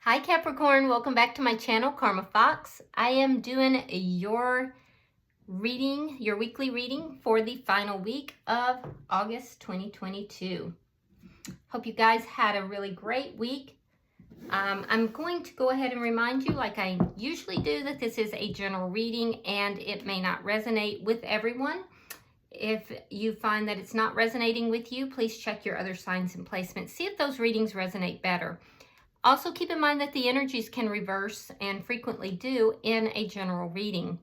Hi Capricorn, welcome back to my channel, Karma Fox. I am doing your reading, your weekly reading for the final week of August 2022. Hope you guys had a really great week. I'm going to go ahead and remind you, like I usually do, that this is a general reading and it may not resonate with everyone. If you find that it's not resonating with you, please check your other signs and placements. See if those readings resonate better. Also, keep in mind that the energies can reverse and frequently do in a general reading.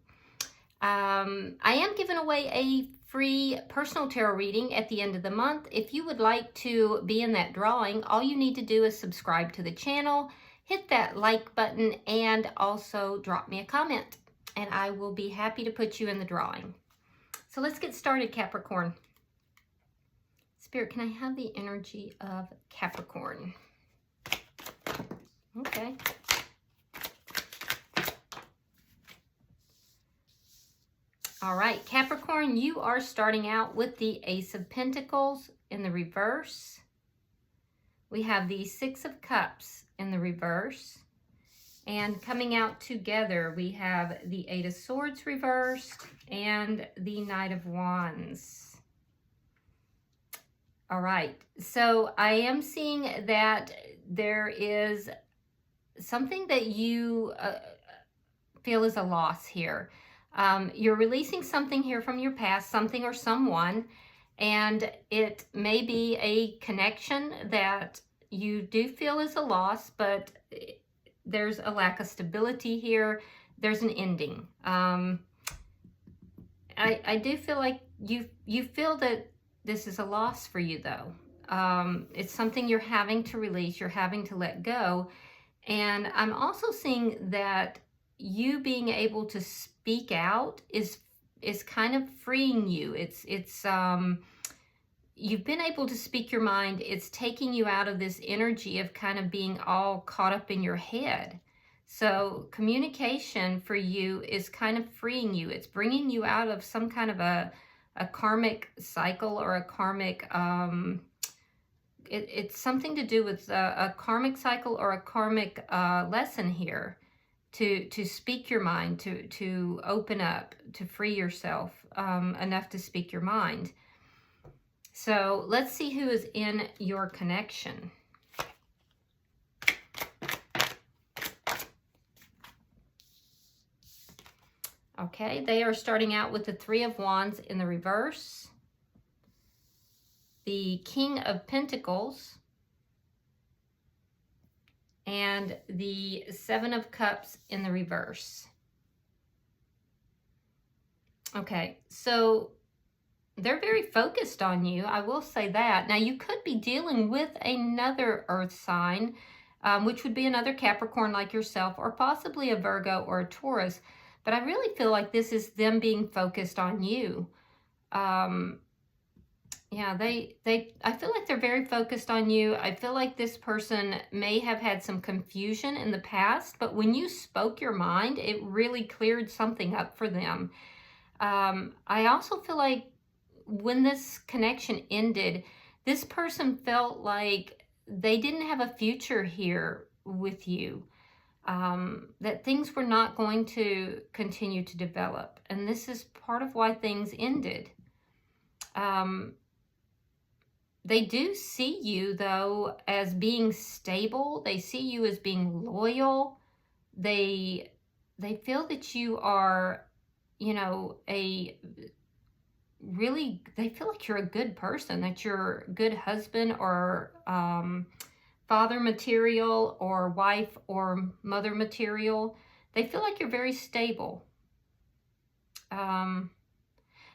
I am giving away a free personal tarot reading at the end of the month. If you would like to be in that drawing, all you need to do is subscribe to the channel, hit that like button, and also drop me a comment, and I will be happy to put you in the drawing. So let's get started, Capricorn. Spirit, can I have the energy of Capricorn? Okay. All right, Capricorn, you are starting out with the Ace of Pentacles in the reverse. We have the Six of Cups in the reverse. And coming out together, we have the Eight of Swords reversed and the Knight of Wands. All right, so I am seeing that there is something that you feel is a loss here. You're releasing something here from your past, something or someone, and it may be a connection that you do feel is a loss, but there's a lack of stability here. There's an ending. I do feel like you feel that this is a loss for you, though. It's something you're having to release, you're having to let go. And I'm also seeing that you being able to speak out is kind of freeing you. You've been able to speak your mind. It's taking you out of this energy of kind of being all caught up in your head. So communication for you is kind of freeing you. It's bringing you out of some kind of a karmic cycle or a karmic it's something to do with a karmic cycle or a karmic lesson here, to speak your mind, to open up, to free yourself enough to speak your mind. So let's see who is in your connection. Okay, they are starting out with the Three of Wands in the reverse, the King of Pentacles, and the Seven of Cups in the reverse. Okay, so they're very focused on you, I will say that. Now, you could be dealing with another earth sign, which would be another Capricorn like yourself, or possibly a Virgo or a Taurus, but I really feel like this is them being focused on you. Yeah, I feel like they're very focused on you. I feel like this person may have had some confusion in the past, but when you spoke your mind, it really cleared something up for them. I also feel like when this connection ended, this person felt like they didn't have a future here with you, that things were not going to continue to develop. And this is part of why things ended. They do see you, though, as being stable. They see you as being loyal. They feel that you are, you know, they feel like you're a good person, that you're a good husband or father material or wife or mother material. They feel like you're very stable.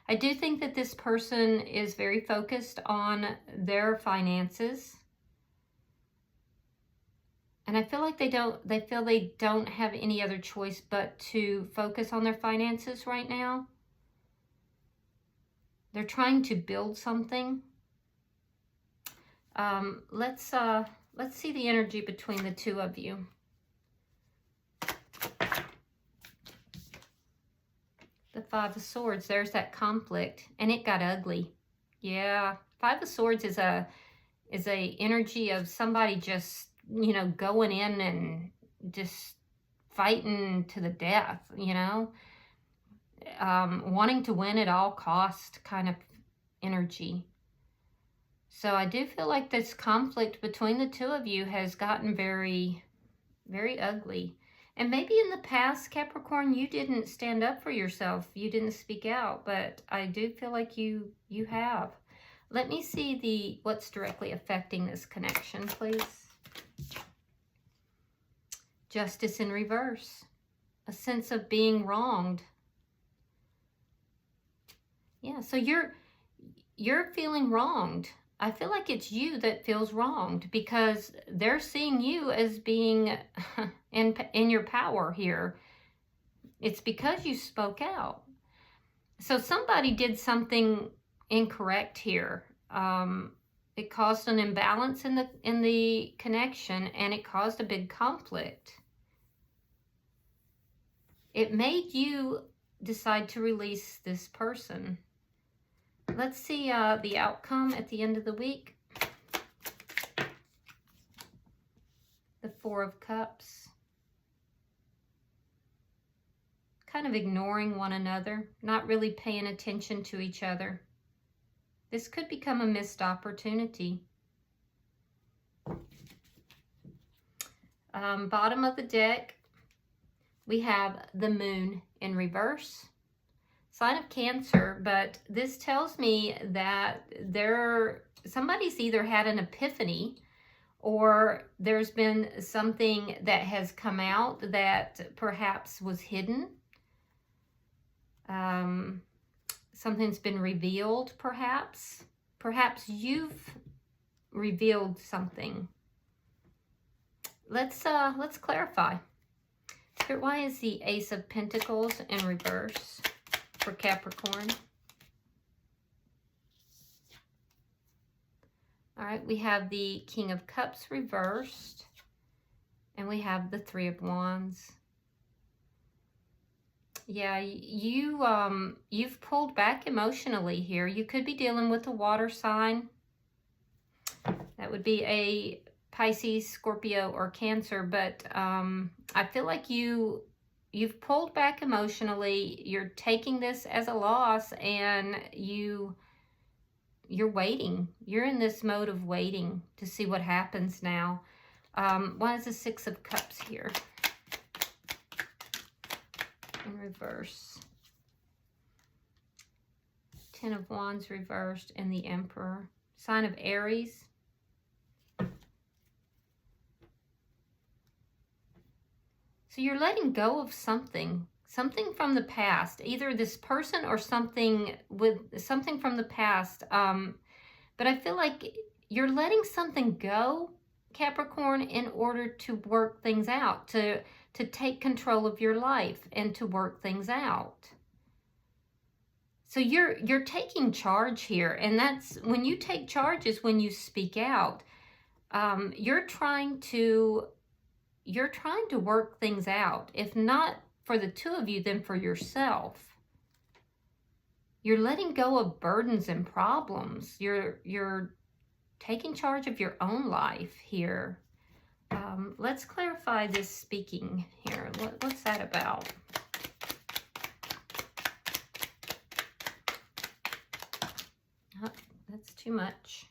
I do think that this person is very focused on their finances. And I feel like they feel they don't have any other choice but to focus on their finances right now. They're trying to build something. Let's see the energy between the two of you. The Five of Swords, there's that conflict, and it got ugly. Yeah, Five of Swords is a energy of somebody just, you know, going in and just fighting to the death, you know, wanting to win at all cost kind of energy. So I do feel like this conflict between the two of you has gotten very, very ugly. And maybe in the past, Capricorn, you didn't stand up for yourself. You didn't speak out, but I do feel like you have. Let me see what's directly affecting this connection, please. Justice in reverse. A sense of being wronged. Yeah, so you're feeling wronged. I feel like it's you that feels wronged because they're seeing you as being in your power here. It's because you spoke out. So somebody did something incorrect here. It caused an imbalance in the connection, and it caused a big conflict. It made you decide to release this person. Let's see the outcome at the end of the week. The Four of Cups. Kind of ignoring one another, not really paying attention to each other. This could become a missed opportunity. Bottom of the deck, we have the Moon in reverse. Sign of Cancer, but this tells me that somebody's either had an epiphany or there's been something that has come out that perhaps was hidden. Something's been revealed, perhaps. Perhaps you've revealed something. Let's clarify. Why is the Ace of Pentacles in reverse for Capricorn? All right, we have the King of Cups reversed, and we have the Three of Wands. Yeah, you've pulled back emotionally here. You could be dealing with a water sign. That would be a Pisces, Scorpio, or Cancer, but I feel like you've pulled back emotionally. You're taking this as a loss, and you're waiting. You're in this mode of waiting to see what happens now. Why is the Six of Cups here? In reverse. Ten of Wands reversed, and the Emperor. Sign of Aries. So you're letting go of something from the past, either this person or something from the past. But I feel like you're letting something go, Capricorn, in order to work things out, to take control of your life and to work things out. So you're taking charge here, and that's when you take charge is when you speak out. You're trying to work things out. If not for the two of you, then for yourself. You're letting go of burdens and problems. You're taking charge of your own life here. Let's clarify this speaking here. What's that about? Oh, that's too much.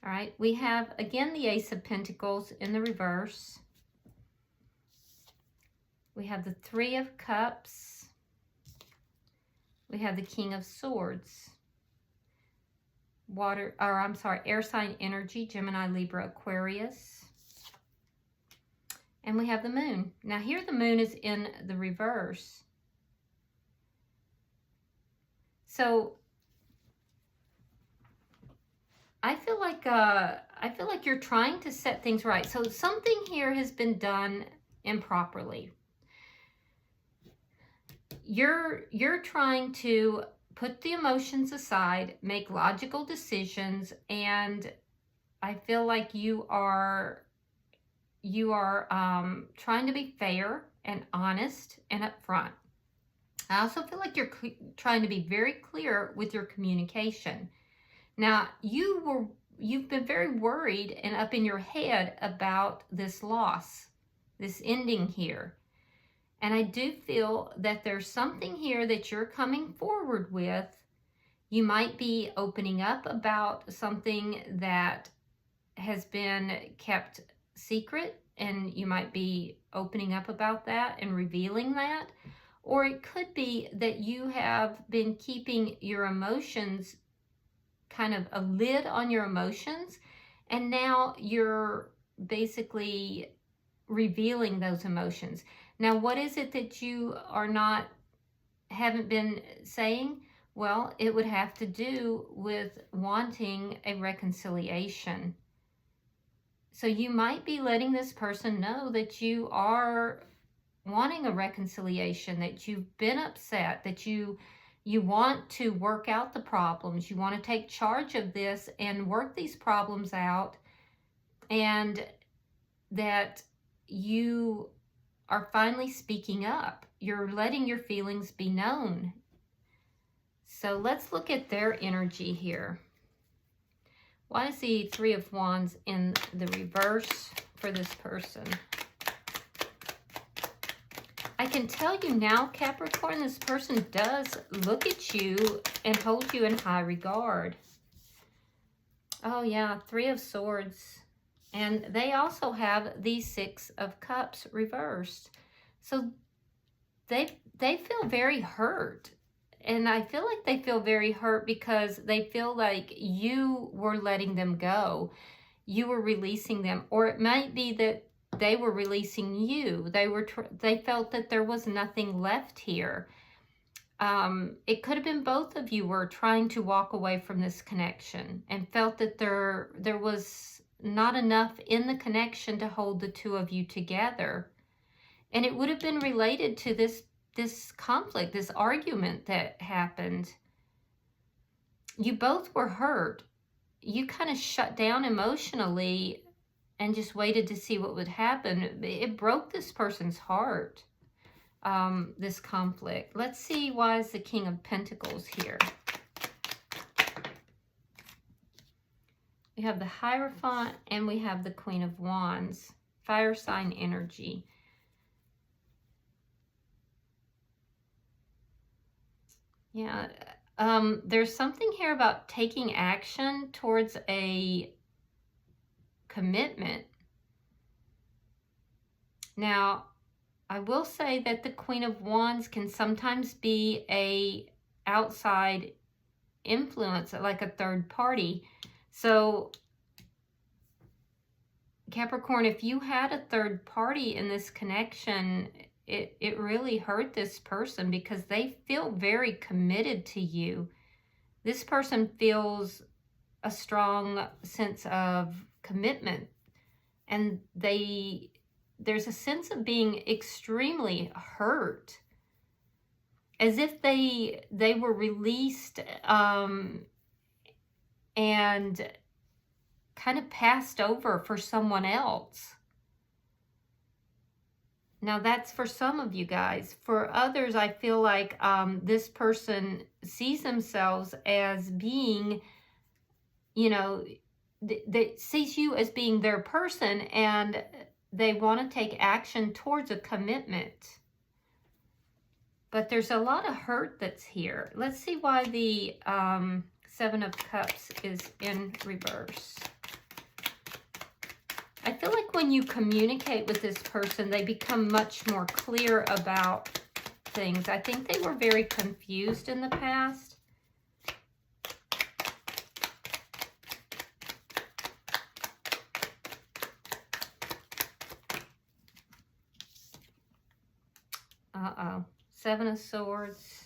All right, we have, again, the Ace of Pentacles in the reverse. We have the Three of Cups. We have the King of Swords. Air sign energy, Gemini, Libra, Aquarius. And we have the Moon. Now here the Moon is in the reverse. So I feel like you're trying to set things right. So something here has been done improperly. You're trying to put the emotions aside, make logical decisions, and I feel like you are you are trying to be fair and honest and upfront. I also feel like you're trying to be very clear with your communication. Now, you've been very worried and up in your head about this loss, this ending here. And I do feel that there's something here that you're coming forward with. You might be opening up about something that has been kept secret, and you might be opening up about that and revealing that. Or it could be that you have been keeping your emotions, kind of a lid on your emotions, and now you're basically revealing those emotions. Now, what is it that you haven't been saying? Well, it would have to do with wanting a reconciliation. So you might be letting this person know that you are wanting a reconciliation, that you've been upset, that you want to work out the problems, you want to take charge of this and work these problems out, and that you are finally speaking up. You're letting your feelings be known. So let's look at their energy here. Why is the Three of Wands in the reverse for this person? I can tell you now, Capricorn, this person does look at you and hold you in high regard. Oh yeah, Three of Swords. And they also have the Six of Cups reversed. So they feel very hurt. And I feel like they feel very hurt because they feel like you were letting them go. You were releasing them. Or it might be that they were releasing you. They felt that there was nothing left here. It could have been both of you were trying to walk away from this connection and felt that there was not enough in the connection to hold the two of you together. And it would have been related to this conflict, this argument that happened. You both were hurt. You kind of shut down emotionally and just waited to see what would happen. It broke this person's heart, this conflict. Let's see, why is the King of Pentacles here? We have the Hierophant and we have the Queen of Wands. Fire sign energy. Yeah, there's something here about taking action towards a commitment. Now, I will say that the Queen of Wands can sometimes be a outside influence, like a third party. So, Capricorn, if you had a third party in this connection, it really hurt this person because they feel very committed to you. This person feels a strong sense of commitment, and there's a sense of being extremely hurt, as if they were released and kind of passed over for someone else. Now, that's for some of you guys. For others, I feel like this person sees themselves as being, you know, they sees you as being their person, and they want to take action towards a commitment. But there's a lot of hurt that's here. Let's see why the Seven of Cups is in reverse. I feel like when you communicate with this person, they become much more clear about things. I think they were very confused in the past. Uh-oh. Seven of Swords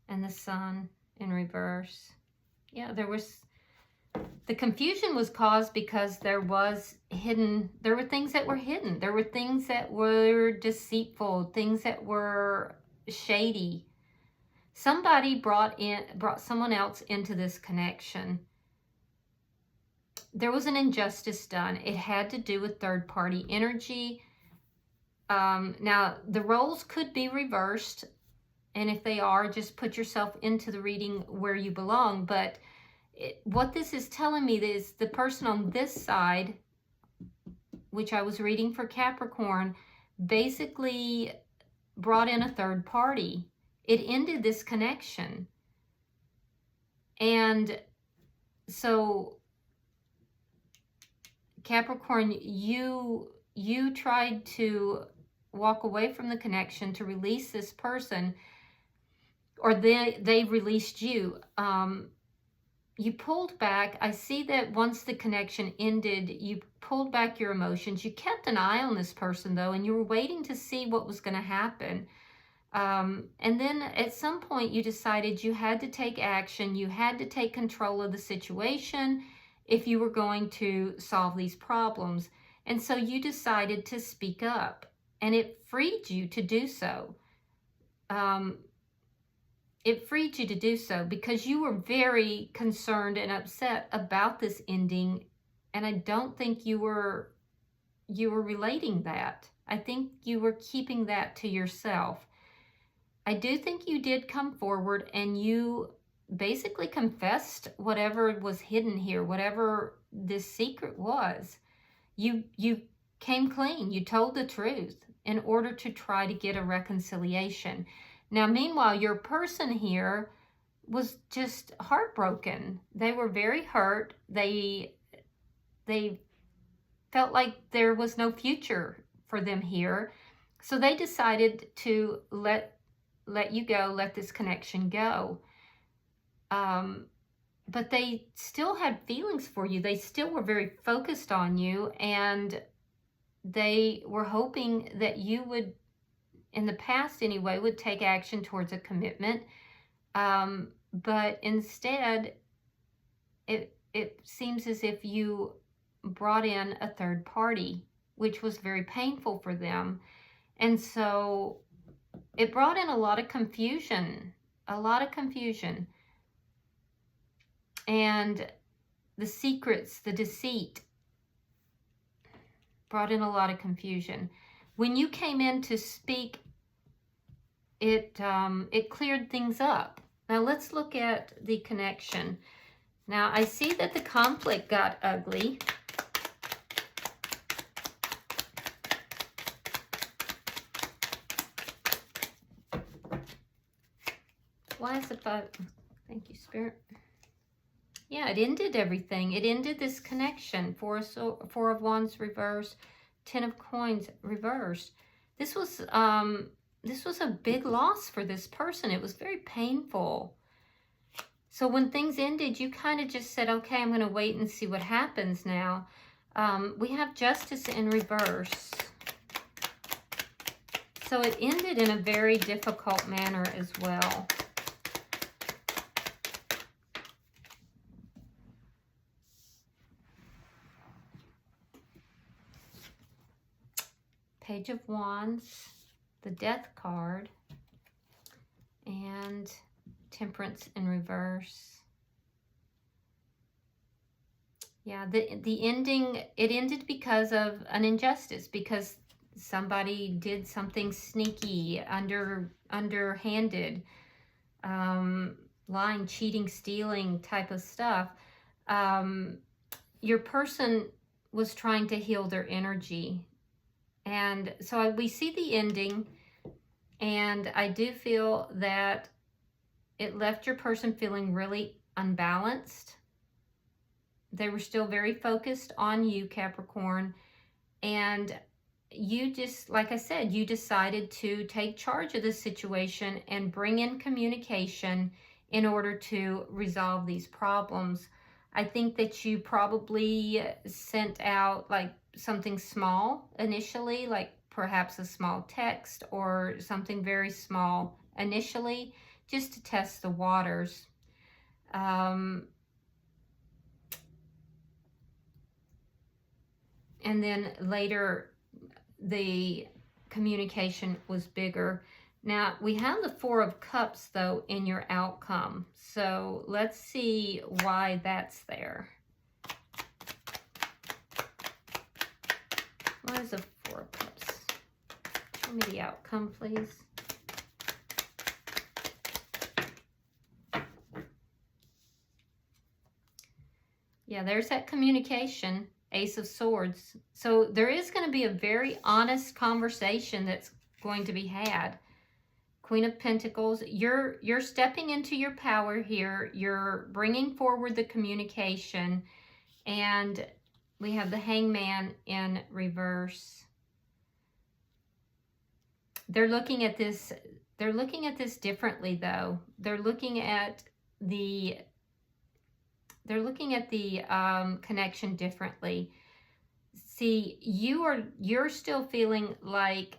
and the Sun in reverse. Yeah, the confusion was caused because there were things that were hidden. There were things that were deceitful, things that were shady. Somebody brought someone else into this connection. there was an injustice done. It had to do with third-party energy. Now, the roles could be reversed, and if they are, just put yourself into the reading where you belong. But what this is telling me is the person on this side, which I was reading for Capricorn, basically brought in a third party. It ended this connection. And so Capricorn, you tried to walk away from the connection to release this person, or they released you. You pulled back. I see that once the connection ended, you pulled back your emotions. You kept an eye on this person, though, and you were waiting to see what was going to happen. And then at some point, you decided you had to take action. You had to take control of the situation if you were going to solve these problems. And so you decided to speak up, and it freed you to do so. It freed you to do so because you were very concerned and upset about this ending, and I don't think you were relating that. I think you were keeping that to yourself. I do think you did come forward and you basically confessed whatever was hidden here, whatever this secret was. You came clean. You told the truth in order to try to get a reconciliation. Now, meanwhile, your person here was just heartbroken. They were very hurt. They felt like there was no future for them here. So they decided to let you go, let this connection go. But they still had feelings for you. They still were very focused on you, and they were hoping that you would, in the past anyway, would take action towards a commitment. But instead, it seems as if you brought in a third party, which was very painful for them. And so it brought in a lot of confusion, And the secrets, the deceit, brought in a lot of confusion. When you came in to speak, it cleared things up. Now let's look at the connection. Now I see that the conflict got ugly. Why is it five? Thank you, Spirit. Yeah, it ended everything. It ended this connection. Four of Wands reversed, 10 of Coins reversed. This was a big loss for this person. It was very painful. So when things ended, you kind of just said, okay, I'm going to wait and see what happens now. We have Justice in reverse. So it ended in a very difficult manner as well. Page of Wands, the Death card, and Temperance in reverse. Yeah, the ending, it ended because of an injustice, because somebody did something sneaky, underhanded, lying, cheating, stealing type of stuff. Your person was trying to heal their energy. And so we see the ending, and I do feel that it left your person feeling really unbalanced. They were still very focused on you, Capricorn, and you just, like I said, you decided to take charge of this situation and bring in communication in order to resolve these problems. I think that you probably sent out like something small initially, like perhaps a small text or something very small initially, just to test the waters. And then later, the communication was bigger. Now, we have the Four of Cups, though, in your outcome. So let's see why that's there. What is the Four of Cups? Show me the outcome, please. Yeah, there's that communication. Ace of Swords. So there is going to be a very honest conversation that's going to be had. Queen of Pentacles. You're stepping into your power here. You're bringing forward the communication. And we have the Hangman in reverse. They're looking at this. They're looking at this differently, though. They're looking at the connection differently. See, you're still feeling like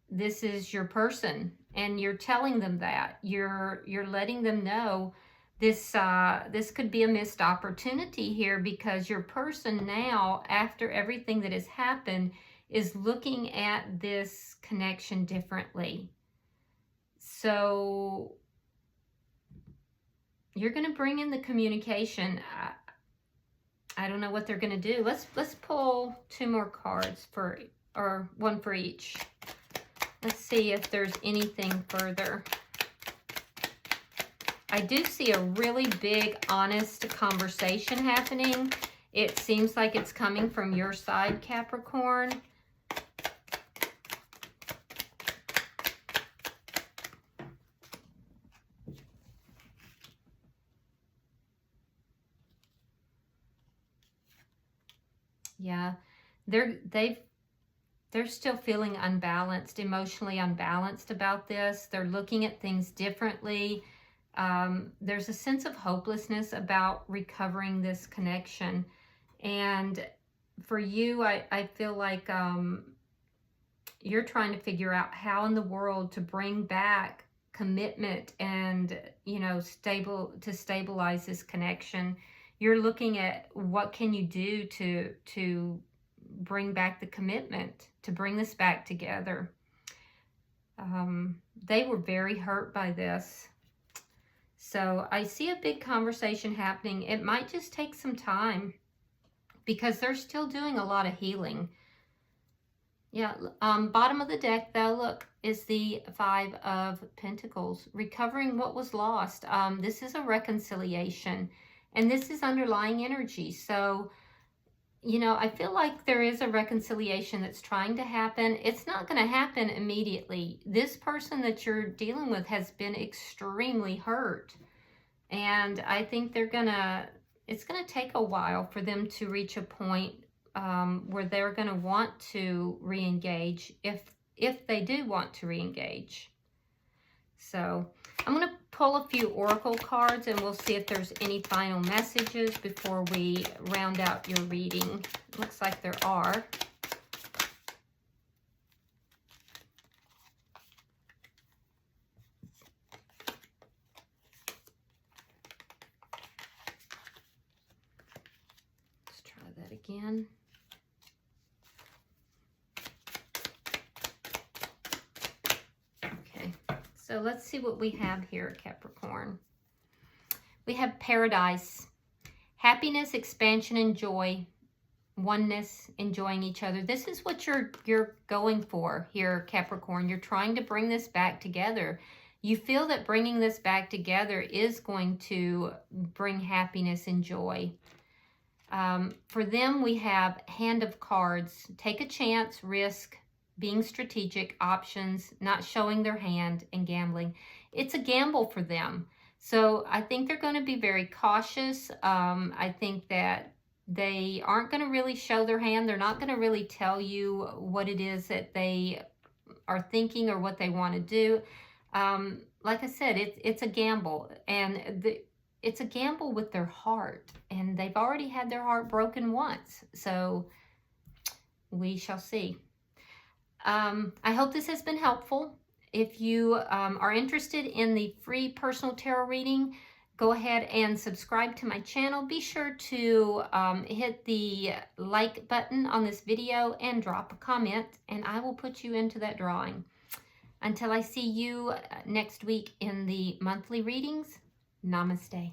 this is your person, and you're telling them that. You're letting them know this could be a missed opportunity here, because your person now, after everything that has happened, is looking at this connection differently. So you're going to bring in the communication. I don't know what they're going to do. Let's pull two more cards or one for each. Let's see if there's anything further. I do see a really big, honest conversation happening. It seems like it's coming from your side, Capricorn. Yeah, they're still feeling unbalanced, emotionally unbalanced about this. They're looking at things differently. There's a sense of hopelessness about recovering this connection. And for you, I feel like you're trying to figure out how in the world to bring back commitment and, you know, stabilize this connection. You're looking at what can you do to bring back the commitment, to bring this back together. They were very hurt by this. So I see a big conversation happening. It might just take some time, because they're still doing a lot of healing. Yeah, bottom of the deck, though, look, is the Five of Pentacles. Recovering what was lost. This is a reconciliation, and this is underlying energy. So, you know, I feel like there is a reconciliation that's trying to happen. It's not going to happen immediately. This person that you're dealing with has been extremely hurt. And I think it's going to take a while for them to reach a point where they're going to want to re-engage, if they do want to re-engage. So I'm going to pull a few oracle cards, and we'll see if there's any final messages before we round out your reading. Looks like there are. Let's try that again. So let's see what we have here, Capricorn. We have paradise, happiness, expansion, and joy, oneness, enjoying each other. This is what you're going for here, Capricorn. You're trying to bring this back together. You feel that bringing this back together is going to bring happiness and joy. For them, we have Hand of Cards. Take a chance, risk, being strategic, options, not showing their hand, and gambling. It's a gamble for them. So I think they're going to be very cautious. I think that they aren't going to really show their hand. They're not going to really tell you what it is that they are thinking or what they want to do. Like I said, it's a gamble, and it's a gamble with their heart, and they've already had their heart broken once. So we shall see. I hope this has been helpful. If you are interested in the free personal tarot reading, go ahead and subscribe to my channel. Be sure to hit the like button on this video and drop a comment, and I will put you into that drawing. Until I see you next week in the monthly readings, namaste.